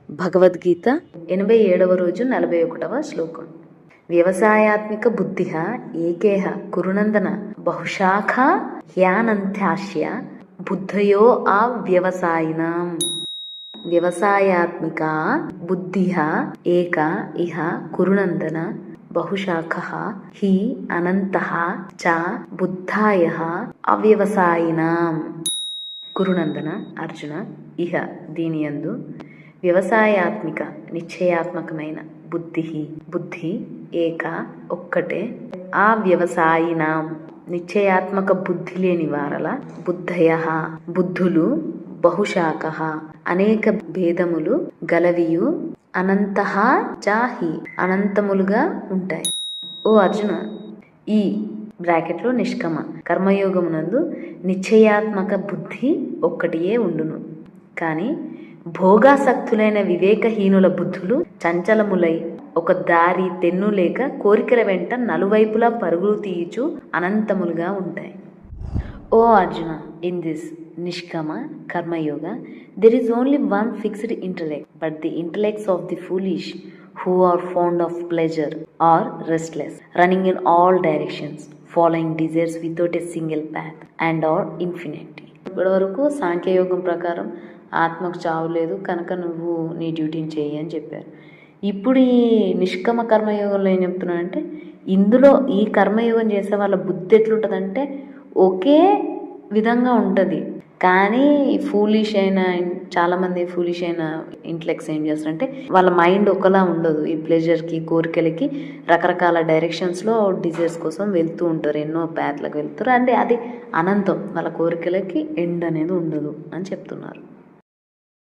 భగవద్గీత 87వ రోజు 41వ శ్లోకం. వ్యవసాయాత్మిక బుద్ధి ఏకేహ కురునందన బహుశాఖా హ్యానంత్యాస్య బుద్ధయో అవ్యవసాయినాం. వ్యవసాయాత్మిక బుద్ధి ఏక ఇహ కురునందన బహుశాఖః హి అనంతః చ బుద్ధాయః అవ్యవసాయినాం. కురునందన అర్జున, ఇహ దీనియందు వ్యవసాయాత్మిక నిశ్చయాత్మకమైన బుద్ధి ఏక ఒక్కటే, ఆ వ్యవసాయినాం నిశ్చయాత్మక బుద్ధి లేని వారల బుద్ధయ బుద్ధులు బహుశాఖ అనేక భేదములు గలవియు అనంతః చాహి అనంతములుగా ఉంటాయి. ఓ అర్జున, ఈ బ్రాకెట్లో నిష్కమ కర్మయోగమునందు నిశ్చయాత్మక బుద్ధి ఒక్కటియే ఉండును. కానీ భోగాసక్తులైన వివేకహీనుల బుద్ధులు చంచలములై ఒక దారి తెన్ను లేక కోరికల వెంట నలువైపులా పరుగులు తీయుచు అనంతములుగా ఉంటాయి. ఓ Arjuna, in this nishkama karmayoga there is only one fixed intellect, but the intellects of the foolish who are fond of pleasure are restless, running in all directions, following desires without a single path, and are infinite. ఇప్పటి వరకు సాంఖ్యయోగం ప్రకారం ఆత్మకు చావు లేదు కనుక నువ్వు నీ డ్యూటీని చెయ్యి అని చెప్పారు. ఇప్పుడు ఈ నిష్కమ కర్మయోగంలో ఏం చెప్తున్నానంటే, ఇందులో ఈ కర్మయోగం చేసే వాళ్ళ బుద్ధి ఎట్లుంటుందంటే ఒకే విధంగా ఉంటుంది. కానీ చాలామంది ఫూలిష్ అయిన ఇంటలెక్ట్స్ ఏం చేస్తారంటే వాళ్ళ మైండ్ ఒకలా ఉండదు. ఈ ప్లెజర్కి కోరికలకి రకరకాల డైరెక్షన్స్లో డిజైర్స్ కోసం వెళ్తూ ఉంటారు, ఎన్నో ప్యాత్లకు వెళ్తారు. అంటే అది అనంతం, వాళ్ళ కోరికలకి ఎండ్ అనేది ఉండదు అని చెప్తున్నారు.